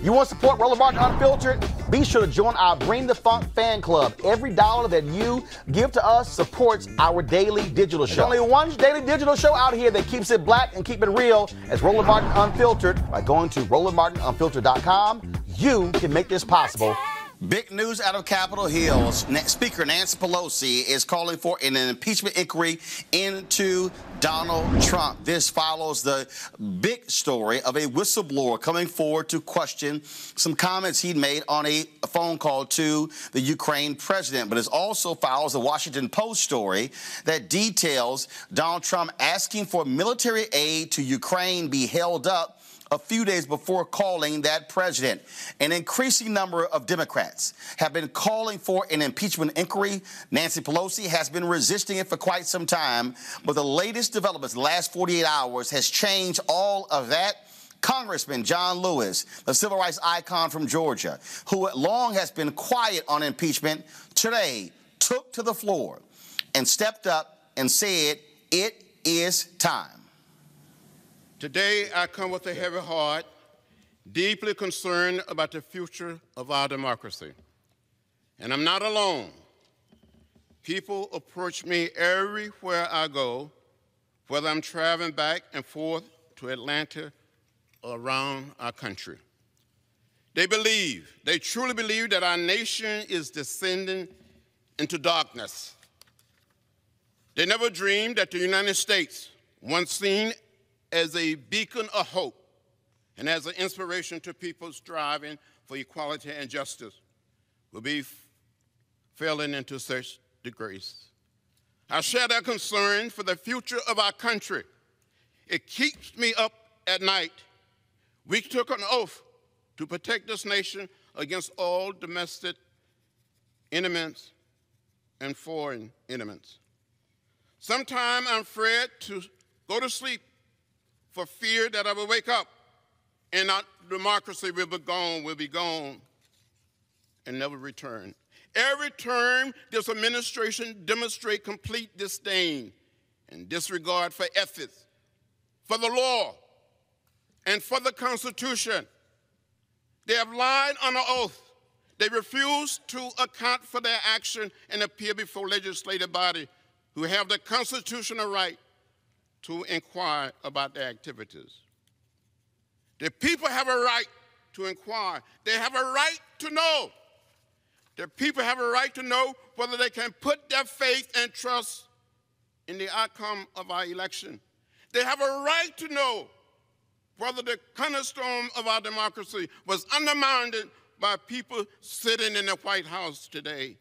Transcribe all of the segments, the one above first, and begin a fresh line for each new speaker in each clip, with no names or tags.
You want to support Roland Martin Unfiltered? Be sure to join our Bring the Funk fan club. Every dollar that you give to us supports our daily digital show. There's only one daily digital show out here that keeps it black and keep it real. It's Roland Martin Unfiltered. By going to RolandMartinUnfiltered.com, you can make this possible.
Big news out of Capitol Hill. Speaker Nancy Pelosi is calling for an impeachment inquiry into Donald Trump. This follows the big story of a whistleblower coming forward to question some comments he'd made on a phone call to the Ukraine president. But it also follows the Washington Post story that details Donald Trump asking for military aid to Ukraine be held up a few days before calling that president. An increasing number of Democrats have been calling for an impeachment inquiry. Nancy Pelosi has been resisting it for quite some time, but the latest developments, the last 48 hours, has changed all of that. Congressman John Lewis, the civil rights icon from Georgia, who long has been quiet on impeachment, today took to the floor and stepped up and said, it is time.
Today, I come with a heavy heart, deeply concerned about the future of our democracy. And I'm not alone. People approach me everywhere I go, whether I'm traveling back and forth to Atlanta or around our country. They truly believe that our nation is descending into darkness. They never dreamed that the United States, once seen as a beacon of hope and as an inspiration to people striving for equality and justice, will be falling into such disgrace. I share their concern for the future of our country. It keeps me up at night. We took an oath to protect this nation against all domestic enemies and foreign enemies. Sometimes I'm afraid to go to sleep for fear that I will wake up and our democracy will be gone and never return. Every term, this administration demonstrates complete disdain and disregard for ethics, for the law, and for the Constitution. They have lied on an oath. They refuse to account for their action and appear before legislative body who have the constitutional right to inquire about their activities. The people have a right to inquire. They have a right to know. The people have a right to know whether they can put their faith and trust in the outcome of our election. They have a right to know whether the cornerstone of our democracy was undermined by people sitting in the White House today.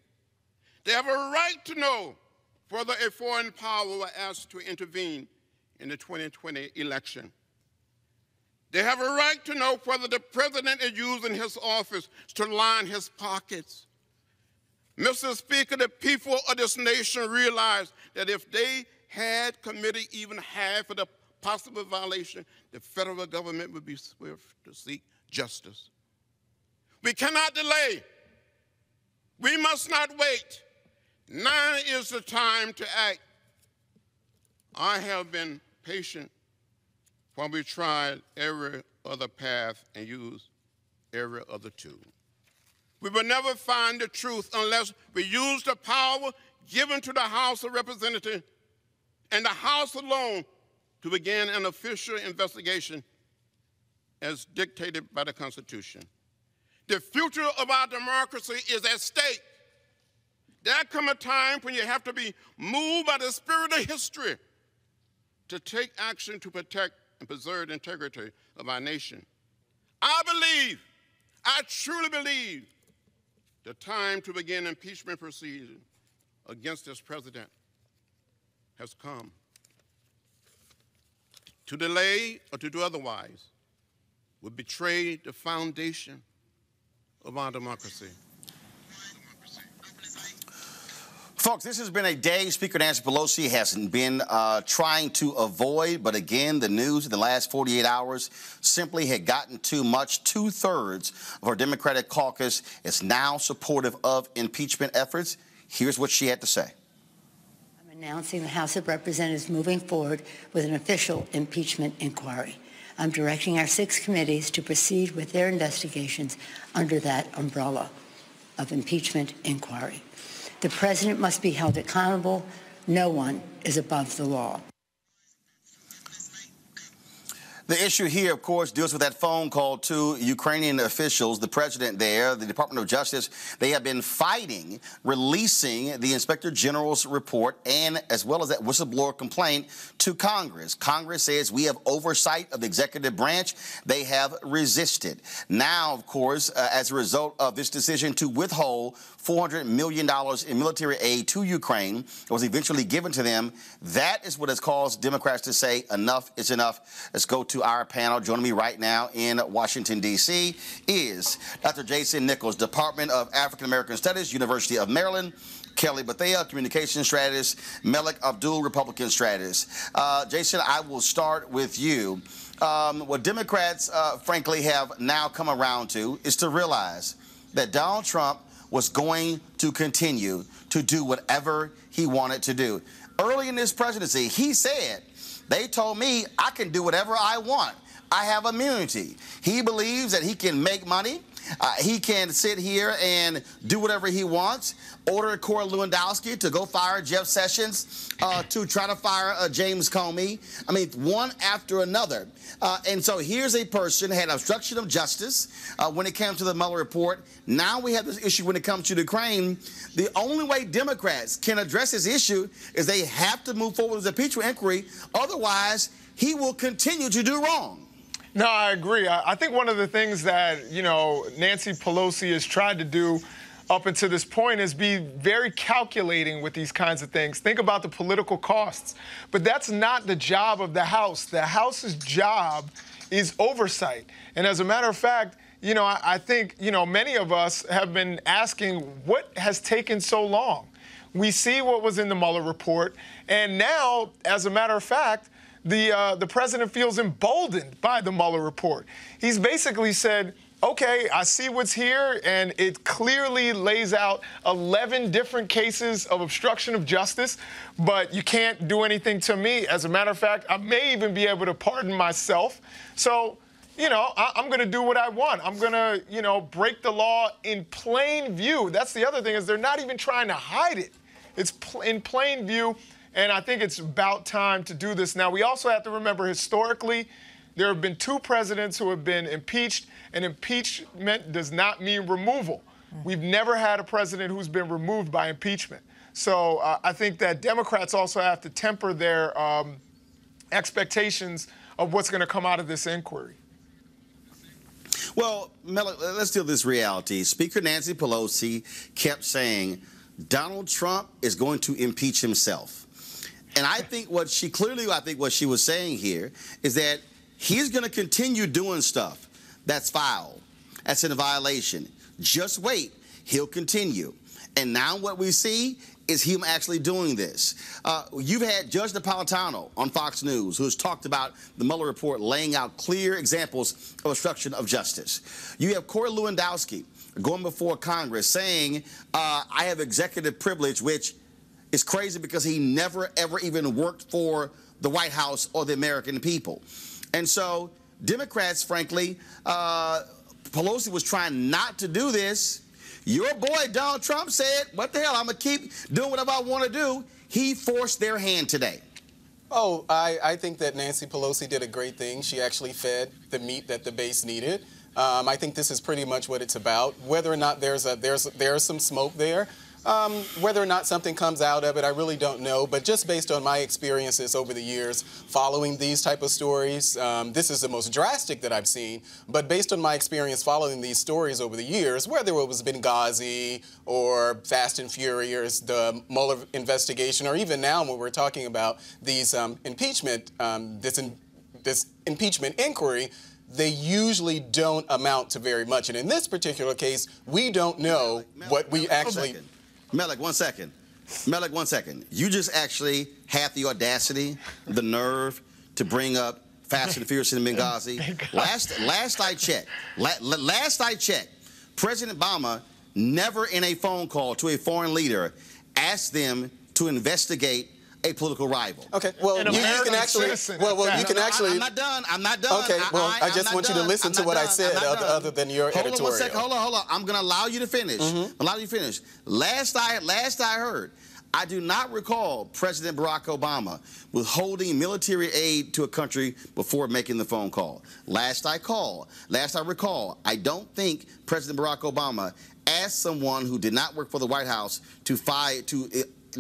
They have a right to know whether a foreign power was asked to intervene in the 2020 election. They have a right to know whether the president is using his office to line his pockets. Mr. Speaker, the people of this nation realize that if they had committed even half of the possible violation, the federal government would be swift to seek justice. We cannot delay. We must not wait. Now is the time to act. I have been patient while we tried every other path and used every other tool. We will never find the truth unless we use the power given to the House of Representatives and the House alone to begin an official investigation as dictated by the Constitution. The future of our democracy is at stake. There comes a time when you have to be moved by the spirit of history to take action to protect and preserve the integrity of our nation. I truly believe, the time to begin impeachment proceedings against this president has come. To delay or to do otherwise would betray the foundation of our democracy.
Folks, this has been a day Speaker Nancy Pelosi has been trying to avoid, but again, the news in the last 48 hours simply had gotten too much. 2/3 of our Democratic caucus is now supportive of impeachment efforts. Here's what she had to say.
I'm announcing the House of Representatives moving forward with an official impeachment inquiry. I'm directing our 6 committees to proceed with their investigations under that umbrella of impeachment inquiry. The president must be held accountable. No one is above the law.
The issue here, of course, deals with that phone call to Ukrainian officials. The president there, the Department of Justice, they have been fighting releasing the Inspector General's report and as well as that whistleblower complaint to Congress. Congress says we have oversight of the executive branch. They have resisted. Now, of course, as a result of this decision to withhold $400 million in military aid to Ukraine that was eventually given to them, that is what has caused Democrats to say enough is enough. Let's go to our panel. Joining me right now in Washington, D.C. is Dr. Jason Nichols, Department of African American Studies, University of Maryland; KELLYE BEATHEA, Communication Strategist; MELIK ABDUL, Republican Strategist. Jason, I will start with you. What Democrats, frankly, have now come around to is to realize that Donald Trump was going to continue to do whatever he wanted to do. Early in his presidency, he said, they told me I can do whatever I want. I have immunity. He believes that he can make money. He can sit here and do whatever he wants, order Corey Lewandowski to go fire Jeff Sessions, to try to fire James Comey. I mean, one after another. And so here's a person who had obstruction of justice when it came to the Mueller report. Now we have this issue when it comes to Ukraine. The only way Democrats can address this issue is they have to move forward with the impeachment inquiry. Otherwise, he will continue to do wrong.
No, I agree. I think one of the things that, Nancy Pelosi has tried to do up until this point is be very calculating with these kinds of things. Think about the political costs. But that's not the job of the House. The House's job is oversight. And as a matter of fact, I think, many of us have been asking what has taken so long. We see what was in the Mueller report. And now, as a matter of fact, the president feels emboldened by the Mueller report. He's basically said, okay, I see what's here, and it clearly lays out 11 different cases of obstruction of justice, but you can't do anything to me. As a matter of fact, I may even be able to pardon myself. So, I'm going to do what I want. I'm going to, break the law in plain view. That's the other thing, is they're not even trying to hide it. It's in plain view. And I think it's about time to do this. Now, we also have to remember, historically, there have been 2 presidents who have been impeached, and impeachment does not mean removal. We've never had a president who's been removed by impeachment. So I think that Democrats also have to temper their expectations of what's going to come out of this inquiry.
Well, Melik, let's deal with this reality. Speaker Nancy Pelosi kept saying Donald Trump is going to impeach himself. And I think what she was saying here is that he's going to continue doing stuff that's foul, that's in a violation. Just wait, he'll continue. And now what we see is him actually doing this. You've had Judge Napolitano on Fox News, who has talked about the Mueller report laying out clear examples of obstruction of justice. You have Corey Lewandowski going before Congress saying, I have executive privilege, which is crazy because he never, ever even worked for the White House or the American people. And so Democrats, frankly, Pelosi was trying not to do this. Your boy Donald Trump said, what the hell, I'm going to keep doing whatever I want to do. He forced their hand today.
Oh, I think that Nancy Pelosi did a great thing. She actually fed the meat that the base needed. I think this is pretty much what it's about. Whether or not there's some smoke there, whether or not something comes out of it, I really don't know. But just based on my experiences over the years following these type of stories, this is the most drastic that I've seen. But based on my experience following these stories over the years, whether it was Benghazi or Fast and Furious, the Mueller investigation, or even now when we're talking about these impeachment, this impeachment inquiry, they usually don't amount to very much. And in this particular case, we don't know what we actually...
Melik, 1 second. Melik, 1 second. You just actually had the audacity, the nerve to bring up Fast and Furious in Benghazi. Last I checked, President Obama never in a phone call to a foreign leader asked them to investigate a political rival.
Okay, well, you can actually.
I'm not done. I'm not done.
Okay, well, I just want you to listen to what I said, other than your editorial.
Hold on 1 second. Hold on. I'm going to allow you to finish. Allow you to finish. Last I heard, I do not recall President Barack Obama withholding military aid to a country before making the phone call. Last I recall, I don't think President Barack Obama asked someone who did not work for the White House to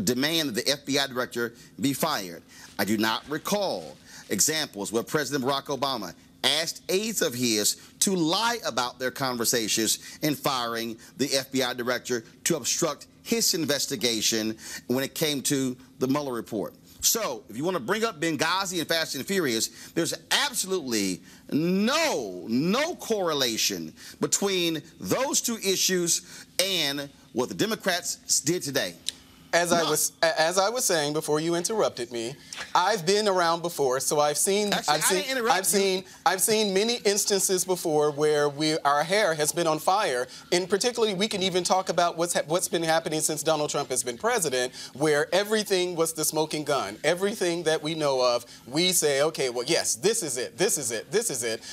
demand that the FBI director be fired. I do not recall examples where President Barack Obama asked aides of his to lie about their conversations in firing the FBI director to obstruct his investigation when it came to the Mueller report. So, if you want to bring up Benghazi and Fast and Furious, there's absolutely no correlation between those two issues and what the Democrats did today.
As I was saying before you interrupted me, I've been around before, so I've seen many instances before where our hair has been on fire, and particularly we can even talk about what's been happening since Donald Trump has been president, where everything was the smoking gun. Everything that we know of, we say, okay, well, yes, this is it,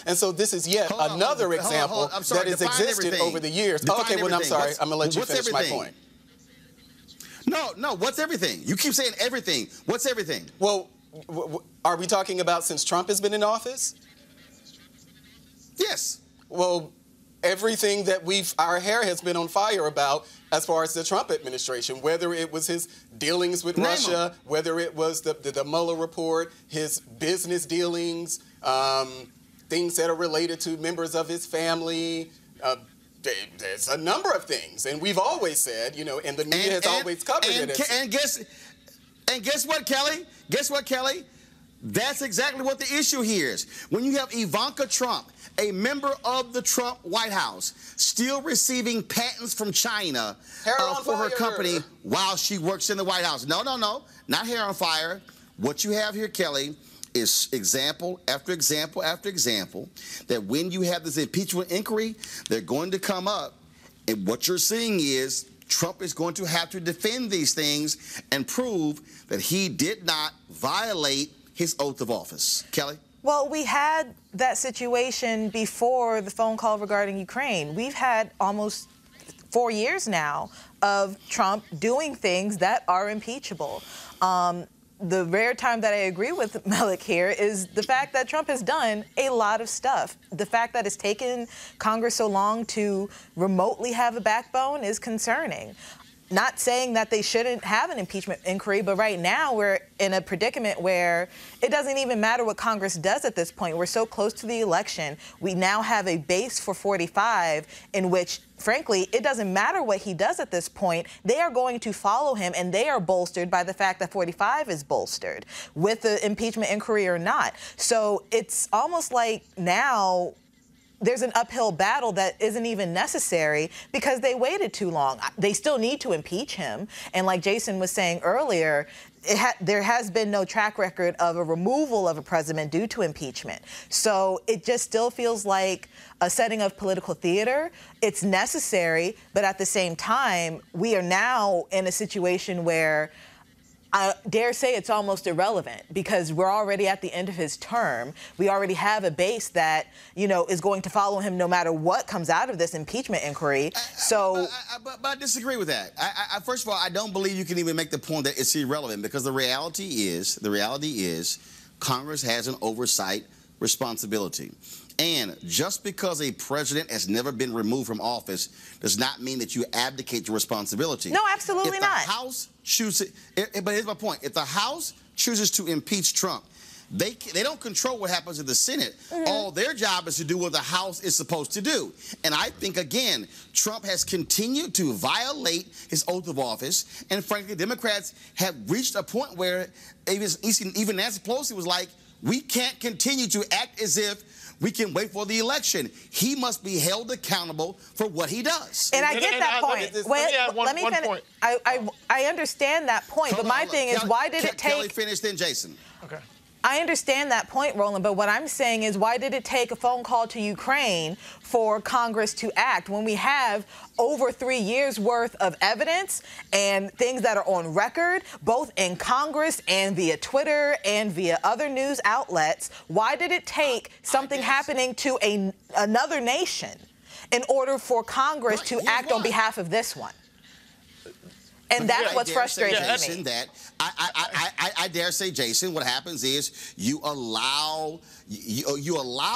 and so this is yet another example that has existed over the years. Okay, well, I'm sorry, I'm gonna let you finish my point.
No, what's everything? You keep saying everything. What's everything?
Well, are we talking about since Trump has been in office?
Yes.
Well, everything that our hair has been on fire about as far as the Trump administration, whether it was his dealings with Russia, whether it was the Mueller report, his business dealings, things that are related to members of his family, there's a number of things, and we've always said, and the media has always covered it.
And guess what, Kelly? Guess what, Kelly? That's exactly what the issue here is. When you have Ivanka Trump, a member of the Trump White House, still receiving patents from China for her company while she works in the White House. No, not hair on fire. What you have here, Kelly, is example after example after example that when you have this impeachment inquiry, they're going to come up, and what you're seeing is Trump is going to have to defend these things and prove that he did not violate his oath of office. Kelly?
Well, we had that situation before the phone call regarding Ukraine. We've had almost 4 years now of Trump doing things that are impeachable. The rare time that I agree with MELIK here is the fact that Trump has done a lot of stuff. The fact that it's taken Congress so long to remotely have a backbone is concerning. Not saying that they shouldn't have an impeachment inquiry, but right now we're in a predicament where it doesn't even matter what Congress does at this point. We're so close to the election. We now have a base for 45 in which, frankly, it doesn't matter what he does at this point. They are going to follow him, and they are bolstered by the fact that 45 is bolstered, with the impeachment inquiry or not. So it's almost like now there's an uphill battle that isn't even necessary because they waited too long. They still need to impeach him. And like Jason was saying earlier, there has been no track record of a removal of a president due to impeachment. So it just still feels like a setting of political theater. It's necessary, but at the same time, we are now in a situation where I dare say it's almost irrelevant because we're already at the end of his term. We already have a base that, is going to follow him no matter what comes out of this impeachment inquiry.
But I disagree with that. First of all, I don't believe you can even make the point that it's irrelevant because the reality is Congress has an oversight responsibility. And just because a president has never been removed from office does not mean that you abdicate your responsibility.
No, absolutely not.
If the House chooses, but here's my point. If the House chooses to impeach Trump, they don't control what happens in the Senate. All their job is to do what the House is supposed to do. And I think, again, Trump has continued to violate his oath of office. And frankly, Democrats have reached a point where even Nancy Pelosi was like, we can't continue to act as if we can wait for the election. He must be held accountable for what he does.
And I get that point.
Let me finish. Point.
I understand that point, but my thing is, why did it take...
Kelly, finish, then Jason.
Okay.
I understand that point, Roland, but what I'm saying is, why did it take a phone call to Ukraine for Congress to act when we have over 3 years worth of evidence and things that are on record, both in Congress and via Twitter and via other news outlets? Why did it take something happening to another nation in order for Congress to act on behalf of this one? And that's what's frustrating me.
That I dare say, Jason, what happens is you allow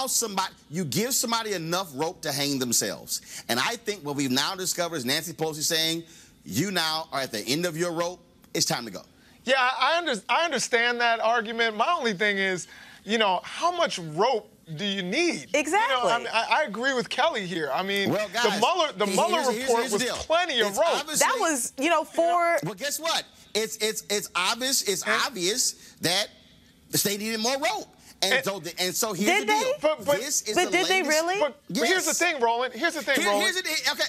somebody, you give somebody enough rope to hang themselves. And I think what we've now discovered is Nancy Pelosi saying, you now are at the end of your rope. It's time to go.
Yeah, I understand that argument. My only thing is, you know, how much rope do you need?
Exactly.
You know, I mean, I agree with Kelly here. I mean,
well, guys,
the Mueller report was plenty of rope.
That was, you know, for...
Well, guess what? It's obvious. It's obvious that they needed more rope. And so here's the deal.
But did they really?
But here's the thing, Roland. Roland.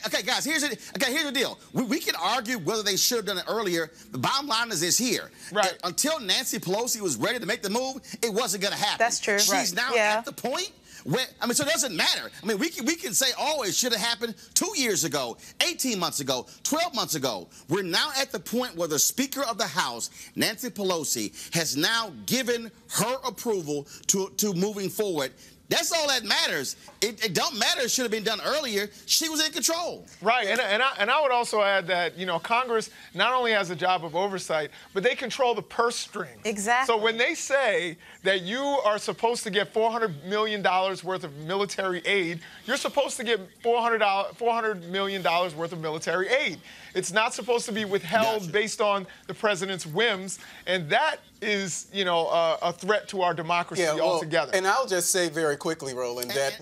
Okay, guys. Here's the deal. We can argue whether they should have done it earlier. The bottom line is this here.
Right.
Until Nancy Pelosi was ready to make the move, it wasn't going to happen.
That's true.
She's now at the point where, I mean, so it doesn't matter. I mean, we can say, oh, it should have happened 2 years ago, 18 months ago, 12 months ago. We're now at the point where the Speaker of the House, Nancy Pelosi, has now given her approval to moving forward. That's all that matters. It don't matter. It should have been done earlier. She was in control.
Right, and I would also add that, you know, Congress not only has a job of oversight, but they control the purse string.
Exactly.
So when they say that you are supposed to get $400 million worth of military aid, you're supposed to get $400 million worth of military aid. It's not supposed to be withheld based on the president's whims, and that is, you know, a threat to our democracy altogether.
And I'll just say very quickly, Roland, that...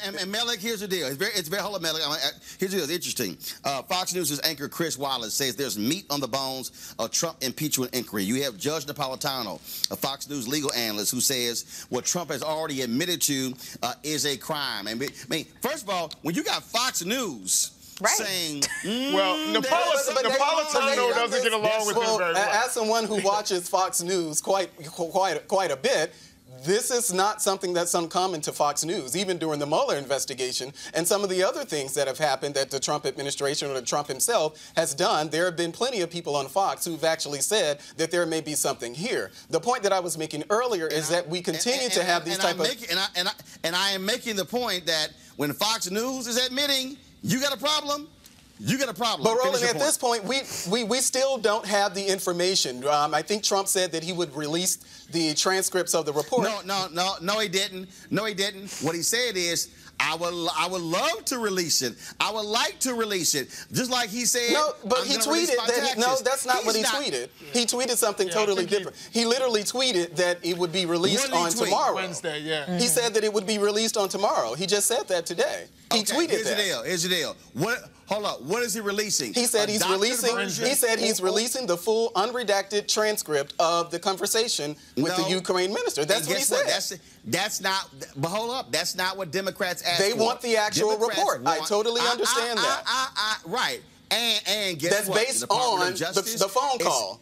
And MELIK, here's the deal. Hold on, MELIK. Here's the deal. It's interesting. Fox News' anchor Chris Wallace says there's meat on the bones of Trump impeachment inquiry. You have Judge Napolitano, a Fox News legal analyst, who says what Trump has already admitted to is a crime. I mean, first of all, when you got Fox News...
Right.
Saying,
well, Napolitano doesn't get along with him very well.
As someone who watches Fox News quite a bit, this is not something that's uncommon to Fox News, even during the Mueller investigation and some of the other things that have happened that the Trump administration or Trump himself has done. There have been plenty of people on Fox who've actually said that there may be something here. The point that I was making earlier is that we continue to have these type of...
And I am making the point that when Fox News is admitting you got a problem, you got a problem.
But Roland, at this point, we still don't have the information. I think Trump said that he would release the transcripts of the report.
No, he didn't. No, he didn't. What he said is, I would love to release it. I would like to release it. Just like he said. No,
but he tweeted that. No, that's not what he tweeted. He tweeted something totally different. He literally tweeted that it would be released on tomorrow.
Wednesday, yeah.
He said that it would be released on tomorrow. He just said that today. He tweeted that.
Here's the deal. Hold up. What is he releasing?
He said he's releasing. He said he's releasing the full unredacted transcript of the conversation with the Ukraine minister. That's what he said.
That's not. But hold up. That's not what Democrats ask for.
They want the actual report. I totally understand
that. Right. And guess
that's
what?
based on the phone call.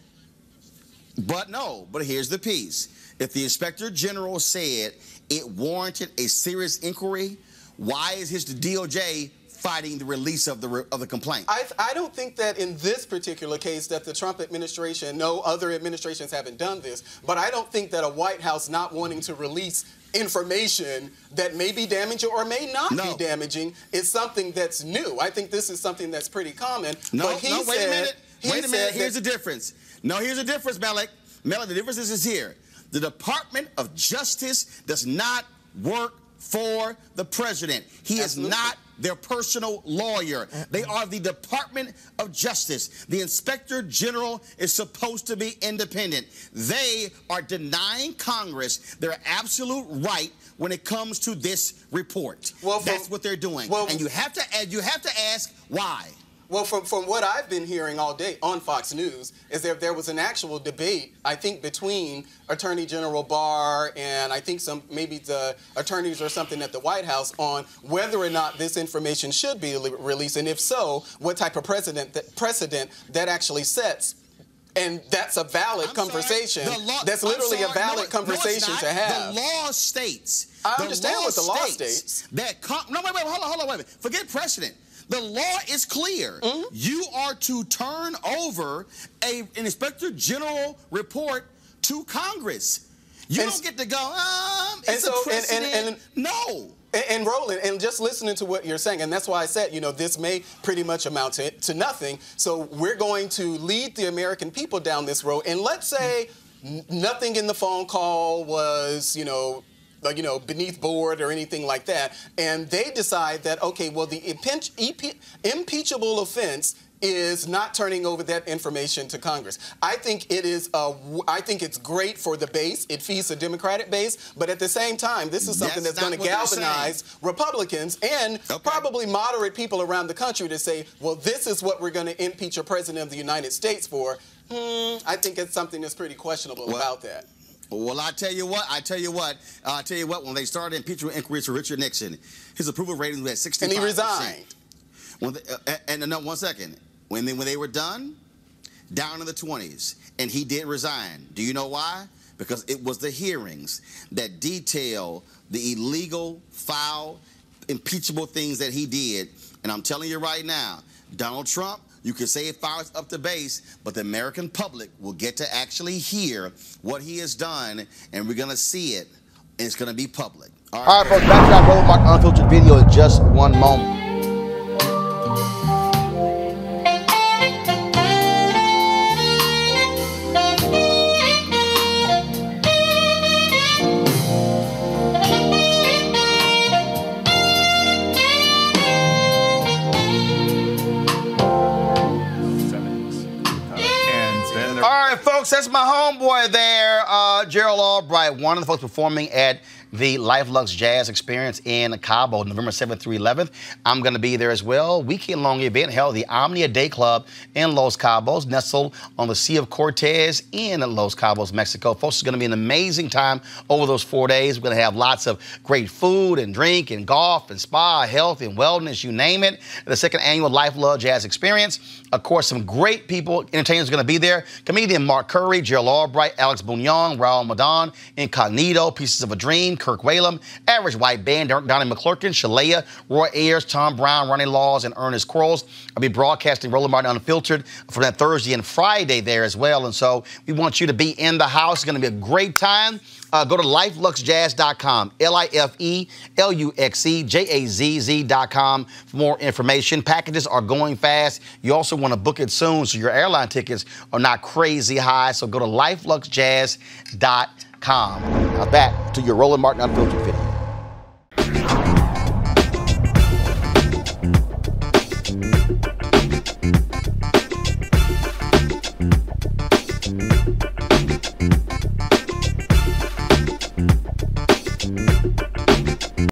But here's the piece. If the Inspector General said it warranted a serious inquiry, why is the DOJ fighting the release of the complaint?
I don't think that in this particular case that the Trump administration, no other administrations haven't done this, but I don't think that a White House not wanting to release information that may be damaging or may not be damaging is something that's new. I think this is something that's pretty common.
Wait a minute. Here's the difference. No, here's the difference, MELIK. MELIK, the difference is here. The Department of Justice does not work for the president. He is not their personal lawyer. They are the Department of Justice. The Inspector General is supposed to be independent. They are denying Congress their absolute right when it comes to this report. Well, that's what they're doing. Well, and you have to ask why.
Well, from what I've been hearing all day on Fox News is there was an actual debate, I think, between Attorney General Barr and I think maybe the attorneys or something at the White House on whether or not this information should be released, and if so, what type of precedent that actually sets And that's a valid conversation. That's literally a valid conversation to have.
The law states.
I understand what the law states.
That no, wait, hold on, wait a minute. Forget precedent. The law is clear. You are to turn over an Inspector General report to Congress. You don't get to go, it's a precedent. No.
And Roland, and just listening to what you're saying, and that's why I said, you know, this may pretty much amount to nothing. So we're going to lead the American people down this road. And let's say nothing in the phone call was, beneath board or anything like that. And they decide that, okay, well, the impeachable offense is not turning over that information to Congress. I think it is. I think it's great for the base. It feeds the Democratic base. But at the same time, this is something that's going to galvanize Republicans and probably moderate people around the country to say, well, this is what we're going to impeach a president of the United States for. I think it's something that's pretty questionable about that.
Well, I tell you what. When they started impeachment inquiries for Richard Nixon, his approval rating was at 65%.
And he resigned.
And one second. When they were done, down in the 20s, and he did resign. Do you know why? Because it was the hearings that detail the illegal, foul, impeachable things that he did. And I'm telling you right now, Donald Trump, you can say it fires up the base, but the American public will get to actually hear what he has done, and we're going to see it, and it's going to be public.
All right, folks, back to that Roland Martin Unfiltered video in just one moment. Folks, that's my homeboy there, Gerald Albright, one of the folks performing at the Luxe Jazz Experience in Cabo, November 7th through 11th. I'm going to be there as well. Weekend-long event held at the Omnia Day Club in Los Cabos, nestled on the Sea of Cortez in Los Cabos, Mexico. Folks, it's going to be an amazing time over those 4 days. We're going to have lots of great food and drink and golf and spa, health and wellness, you name it. The second annual Luxe Jazz Experience. Of course, some great people, entertainers are going to be there. Comedian Mark Curry, Gerald Albright, Alex Bugnon, Raul Madan, Incognito, Pieces of a Dream, Kirk Whalum, Average White Band, Donnie McClurkin, Shalea, Roy Ayers, Tom Brown, Ronnie Laws, and Ernest Quarles. I'll be broadcasting Roland Martin Unfiltered for that Thursday and Friday there as well. And so we want you to be in the house. It's going to be a great time. Go to LifeLuxeJazz.com, LifeLuxeJazz.com for more information. Packages are going fast. You also want to book it soon so your airline tickets are not crazy high. So go to LifeLuxeJazz.com. Now back to your Roland Martin Unfiltered video.